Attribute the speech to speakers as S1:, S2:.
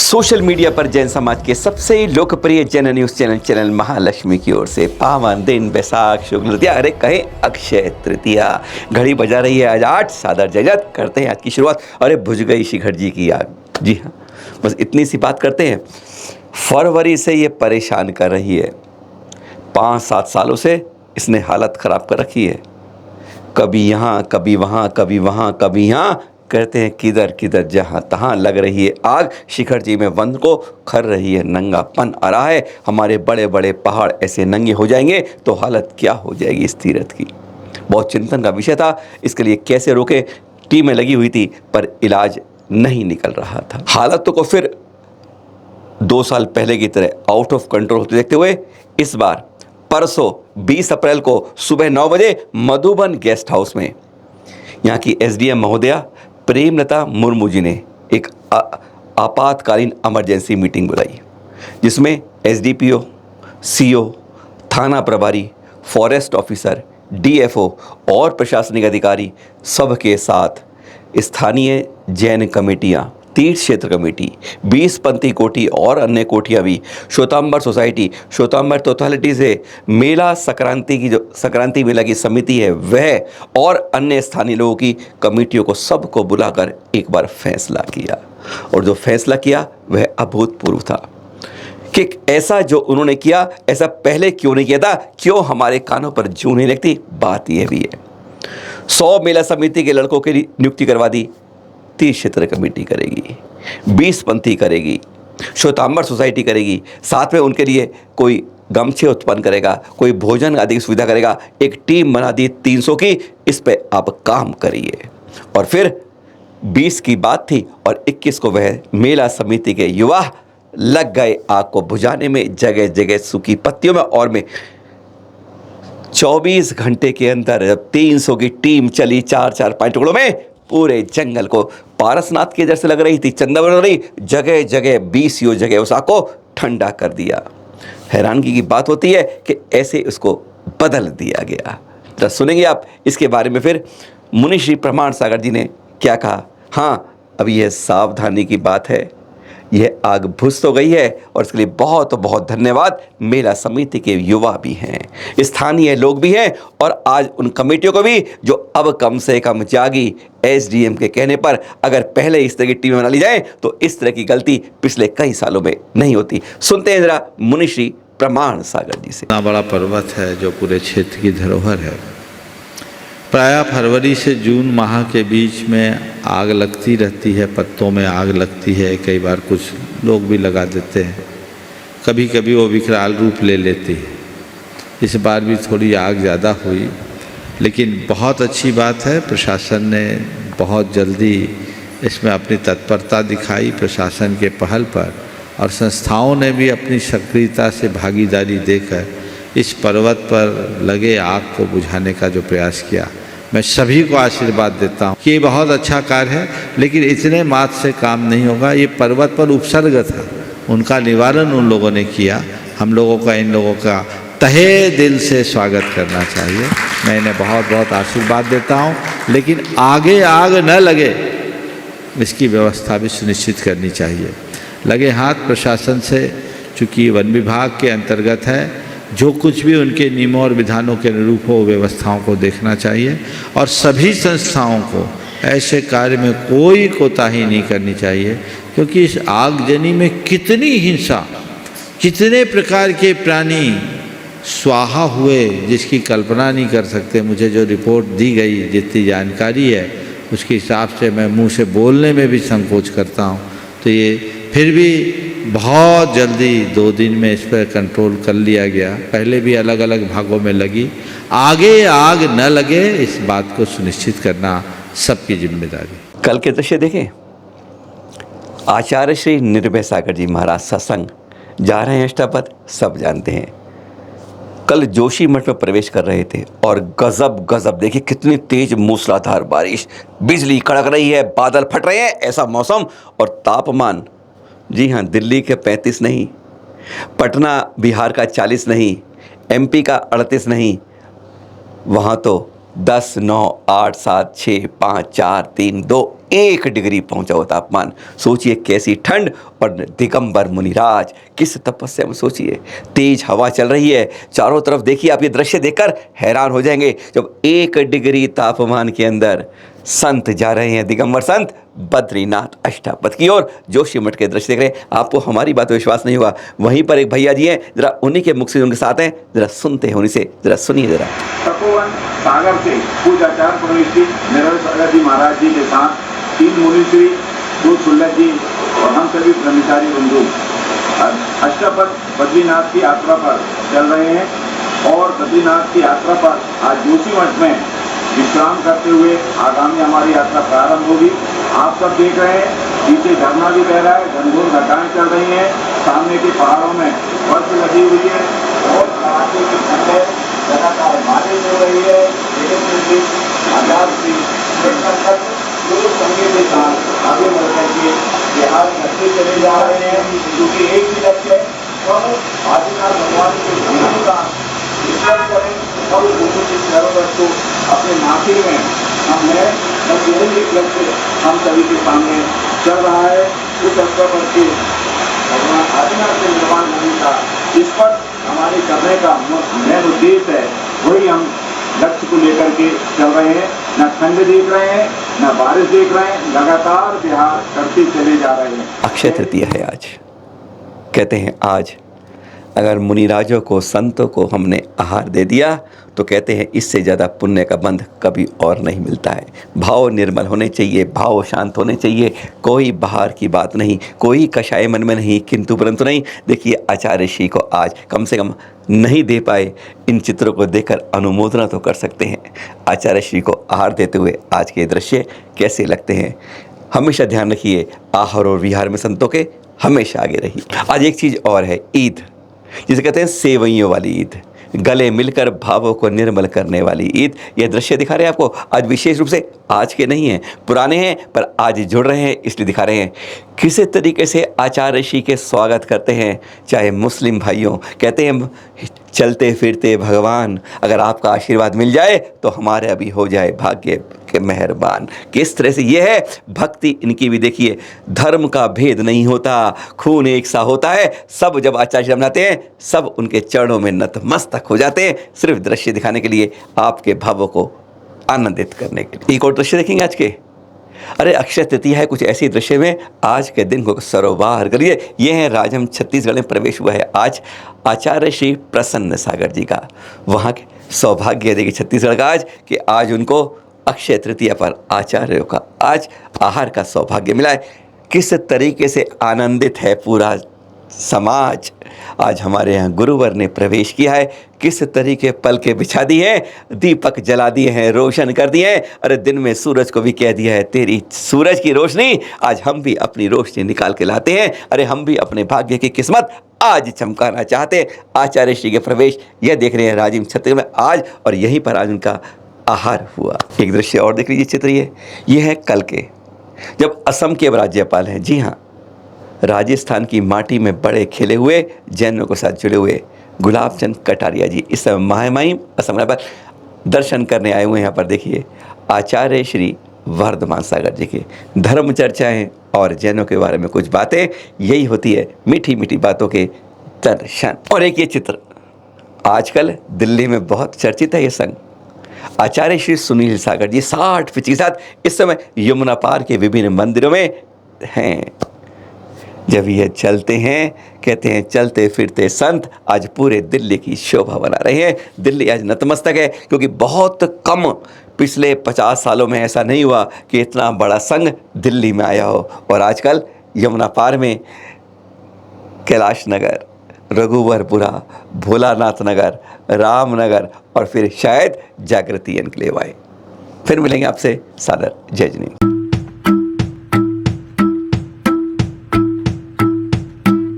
S1: Social media पर जैन समाज के सबसे लोकप्रिय जैन न्यूज चैनल महालक्ष्मी की ओर से पावन दिन बैसाख शुक्ल तृतीया, अरे कहे अक्षय तृतीया घड़ी बजा रही है आज 8। सादर जयजत करते हैं आज की शुरुआत। अरे बुझ गई शिखर जी की आग। जी हाँ, बस इतनी सी बात करते हैं। फरवरी से ये परेशान कर रही है, 5-7 सालों से इसने हालत ख़राब कर रखी है। कभी यहाँ कभी वहाँ, कभी वहाँ कभी यहाँ, कहते हैं किधर किधर जहाँ तहाँ लग रही है आग। शिखर जी में वन को खर रही है, नंगापन आ रहा है। हमारे बड़े बड़े पहाड़ ऐसे नंगे हो जाएंगे तो हालत क्या हो जाएगी इस तीर्थ की। बहुत चिंतन का विषय था, इसके लिए कैसे रोके। टीमें लगी हुई थी पर इलाज नहीं निकल रहा था। हालत को फिर 2 साल पहले की तरह आउट ऑफ कंट्रोल होते देखते हुए इस बार परसों 20 अप्रैल को सुबह 9 बजे मधुबन गेस्ट हाउस में यहाँ की एसडीएम महोदया प्रेमलता मुर्मू जी ने एक आपातकालीन इमरजेंसी मीटिंग बुलाई, जिसमें एसडीपीओ, सीओ, थाना प्रभारी, फॉरेस्ट ऑफिसर, डीएफओ और प्रशासनिक अधिकारी सबके साथ स्थानीय जैन कमेटियां, तीर्थ क्षेत्र कमेटी, 20 पंथी कोठी और अन्य कोठियाँ भी, श्वेतांबर सोसाइटी, श्वेतांबर टोटलिटी से मेला संक्रांति मेला की समिति है वह, और अन्य स्थानीय लोगों की कमेटियों को सबको बुलाकर एक बार फैसला किया। और जो फैसला किया वह अभूतपूर्व था कि ऐसा जो उन्होंने किया ऐसा पहले क्यों नहीं किया था, क्यों हमारे कानों पर जूं नहीं लगती। बात यह भी है 100 मेला समिति के लड़कों की नियुक्ति करवा दी, 30 क्षेत्र कमेटी करेगी, 20 पंथी करेगी, श्वेतांबर सोसाइटी करेगी, साथ में उनके लिए कोई गमछे उत्पन्न करेगा, कोई भोजन आदि की सुविधा करेगा। एक टीम बना दी 300 की, इस पे आप काम करिए। और फिर 20 की बात थी और 21 को वह मेला समिति के युवा लग गए आग को बुझाने में, जगह जगह सूखी पत्तियों में। और में 24 घंटे के अंदर जब 300 की टीम चली 4-4-5 टुकड़ों में, पूरे जंगल को पारसनाथ की जैसे लग रही थी, चंदा बन रही, जगह जगह 20 जगह उस आग को ठंडा कर दिया। हैरानगी की बात होती है कि ऐसे उसको बदल दिया गया। तो सुनेंगे आप इसके बारे में फिर मुनि श्री प्रमाण सागर जी ने क्या कहा। हाँ, अब यह सावधानी की बात है, यह आग बुझ तो गई है और इसके लिए बहुत बहुत धन्यवाद। मेला समिति के युवा भी हैं, स्थानीय लोग भी हैं, और आज उन कमेटियों को भी जो अब कम से कम जागी। एसडीएम के कहने पर अगर पहले इस तरह की टीमें बना ली जाए तो इस तरह की गलती पिछले कई सालों में नहीं होती। सुनते हैं जरा मुनिश्री प्रमाण सागर जी से।
S2: इतना बड़ा पर्वत है जो पूरे क्षेत्र की धरोहर है। प्रायः फरवरी से जून माह के बीच में आग लगती रहती है, पत्तों में आग लगती है। कई बार कुछ लोग भी लगा देते हैं, कभी कभी वो विकराल रूप ले लेती है। इस बार भी थोड़ी आग ज़्यादा हुई, लेकिन बहुत अच्छी बात है, प्रशासन ने बहुत जल्दी इसमें अपनी तत्परता दिखाई प्रशासन के पहल पर, और संस्थाओं ने भी अपनी सक्रियता से भागीदारी देकर इस पर्वत पर लगे आग को बुझाने का जो प्रयास किया। मैं सभी को आशीर्वाद देता हूँ कि ये बहुत अच्छा कार्य है, लेकिन इतने मात्र से काम नहीं होगा। ये पर्वत पर उपसर्ग था, उनका निवारण उन लोगों ने किया। हम लोगों का, इन लोगों का तहे दिल से स्वागत करना चाहिए। मैं इन्हें बहुत बहुत आशीर्वाद देता हूँ, लेकिन आगे आग न लगे इसकी व्यवस्था भी सुनिश्चित करनी चाहिए। लगे हाथ प्रशासन से, चूँकि वन विभाग के अंतर्गत है, जो कुछ भी उनके नियमों और विधानों के अनुरूप हो व्यवस्थाओं को देखना चाहिए, और सभी संस्थाओं को ऐसे कार्य में कोई कोताही नहीं करनी चाहिए, क्योंकि इस आगजनी में कितनी हिंसा, कितने प्रकार के प्राणी स्वाहा हुए जिसकी कल्पना नहीं कर सकते। मुझे जो रिपोर्ट दी गई, जितनी जानकारी है, उसके हिसाब से मैं मुंह से बोलने में भी संकोच करता हूँ। तो ये फिर भी बहुत जल्दी 2 दिन में इस पर कंट्रोल कर लिया गया। पहले भी अलग अलग भागों में लगी, आगे आग न लगे इस बात को सुनिश्चित करना सबकी जिम्मेदारी।
S1: कल के दृश्य देखें, आचार्य श्री निर्भय सागर जी महाराज सत्संग जा रहे हैं अष्टापद, सब जानते हैं। कल जोशी मठ में प्रवेश कर रहे थे और गजब देखिए कितनी तेज मूसलाधार बारिश, बिजली कड़क रही है, बादल फट रहे हैं, ऐसा मौसम और तापमान। जी हाँ, दिल्ली के 35 नहीं, पटना बिहार का 40 नहीं, एमपी का 38 नहीं, वहाँ तो 10, 9, 8, 7, 6, 5, 4, 3, 2, 1 डिग्री पहुंचा हुआ तापमान। सोचिए कैसी ठंड, और दिगंबर मुनिराज किस तपस्या में, सोचिए तेज हवा चल रही है चारों तरफ। देखिए आप ये दृश्य देखकर हैरान हो जाएंगे, जब 1 डिग्री तापमान के अंदर संत जा रहे हैं, दिगंबर संत बद्रीनाथ अष्टापद की ओर। जोशी मठ के दृश्य देख रहे हैं। आपको हमारी बात पर विश्वास नहीं होगा, वहीं पर एक भैया जी हैं, जरा उन्हीं के मुख से उनके साथ हैं, जरा सुनते हैं उन्हीं से, जरा सुनिए जरा।
S3: तपोवन सागर से पूज आचार्य परमेश्वरी नरेंद्र सागर जी महाराज जी के साथ 3 मुनीश्री, 2 सुल्लभ जी और हम सभी ब्रह्मचारी बंधु अष्टापद बद्रीनाथ की यात्रा पर चल रहे हैं। और बद्रीनाथ की यात्रा पर आज जोशी मठ में विश्राम करते हुए आगामी हमारी यात्रा प्रारंभ होगी। आप सब देख रहे हैं पीछे झरना भी बह रहा है, घनघोर घटाएं चल रही हैं, सामने के पहाड़ों में बर्फ लगी हुई है और कड़ाके की ठंड है, लगातार बारिश हो रही है। लेकिन फिर भी आजाद की पूरे संगीत के साथ आगे बढ़ करके बिहार करते चले जा रहे हैं, क्योंकि एक ही लक्ष्य है, हम आदिनाथ भगवान के जीवन का विश्वास करें और गुरु की धरोहर को अपने माथे में हमने बस यही एक लक्ष्य हम सभी के सामने चल रहा है। उस अवसर पर के भगवान आदिनाथ के निर्माण होने का इस पर हमारे करने का मेन उद्देश्य है, वही हम लक्ष्य को लेकर के चल रहे हैं। न ठंड देख रहे हैं, न बारिश देख रहे हैं, लगातार बिहार करते चले जा रहे हैं।
S1: अक्षय तृतीया है आज। कहते हैं आज अगर मुनिराजों को, संतों को हमने आहार दे दिया तो कहते हैं इससे ज़्यादा पुण्य का बंध कभी और नहीं मिलता है। भाव निर्मल होने चाहिए, भाव शांत होने चाहिए, कोई बाहर की बात नहीं, कोई कषाय मन में नहीं, किंतु परंतु नहीं। देखिए आचार्य श्री को आज कम से कम नहीं दे पाए, इन चित्रों को देखकर अनुमोदना तो कर सकते हैं। आचार्य श्री को आहार देते हुए आज के दृश्य कैसे लगते हैं। हमेशा ध्यान रखिए, आहार और विहार में संतों के हमेशा आगे रहिए। आज एक चीज़ और है, ईद, जिसे कहते हैं सेवइयों वाली ईद, गले मिलकर भावों को निर्मल करने वाली ईद। यह दृश्य दिखा रहे हैं आपको आज, विशेष रूप से आज के नहीं हैं, पुराने हैं, पर आज जुड़ रहे हैं इसलिए दिखा रहे हैं किस तरीके से आचार्य श्री के स्वागत करते हैं। चाहे मुस्लिम भाइयों, कहते हैं चलते फिरते भगवान, अगर आपका आशीर्वाद मिल जाए तो हमारे अभी हो जाए भाग्य के मेहरबान। किस तरह से ये है भक्ति इनकी भी। देखिए धर्म का भेद नहीं होता, खून एक सा होता है। सब जब आचार्य श्री बनाते हैं सब उनके चरणों में नतमस्तक हो जाते हैं, सिर्फ दृश्य दिखाने के लिए, आपके भावों को आनंदित करने के लिए। एक और दृश्य देखेंगे आज के। अरे अक्षय तृतीया है, कुछ ऐसे दृश्य में आज के दिन को सरोबार करिए। ये है राजहम छत्तीसगढ़ में प्रवेश हुआ है आज आचार्य श्री प्रसन्न सागर जी का। वहाँ के सौभाग्य देखिए छत्तीसगढ़ का आज कि आज उनको अक्षय तृतीया पर आचार्यों का आज आहार का सौभाग्य मिला है। किस तरीके से आनंदित है पूरा समाज। आज हमारे यहाँ गुरुवर ने प्रवेश किया है, किस तरीके पलके बिछा दी हैं, दीपक जला दिए हैं, रोशन कर दिए हैं। अरे दिन में सूरज को भी कह दिया है तेरी सूरज की रोशनी, आज हम भी अपनी रोशनी निकाल के लाते हैं। अरे हम भी अपने भाग्य की किस्मत आज चमकाना चाहते हैं। आचार्य श्री के प्रवेश यह देख रहे हैं राजिम छत्तीसगढ़ में आज, और यहीं पर आज उनका आहार हुआ। एक दृश्य और देख लीजिए चित्र, ये है कल के, जब असम के राज्यपाल हैं, जी हाँ, राजस्थान की माटी में बड़े खिले हुए जैनों के साथ जुड़े हुए गुलाब चंद कटारिया जी इस समय महामहिम असम पर दर्शन करने आए हुए हैं। यहाँ पर देखिए आचार्य श्री वर्धमान सागर जी की धर्म चर्चाएं और जैनों के बारे में कुछ बातें, यही होती है मीठी मीठी बातों के दर्शन। और एक ये चित्र आजकल दिल्ली में बहुत चर्चित है, ये संघ आचार्य श्री सुनील सागर जी 60-65 इस समय यमुना पार के विभिन्न मंदिरों में हैं। जब ये चलते हैं, कहते हैं चलते फिरते संत आज पूरे दिल्ली की शोभा बना रहे हैं। दिल्ली आज नतमस्तक है, क्योंकि बहुत कम पिछले 50 सालों में ऐसा नहीं हुआ कि इतना बड़ा संघ दिल्ली में आया हो। और आजकल यमुना पार में कैलाश नगर, रघुवरपुरा, भोलानाथ नगर, रामनगर और फिर शायद जागृति एनक्लेव आए। फिर मिलेंगे आपसे, सादर जय जिनेन्द्र।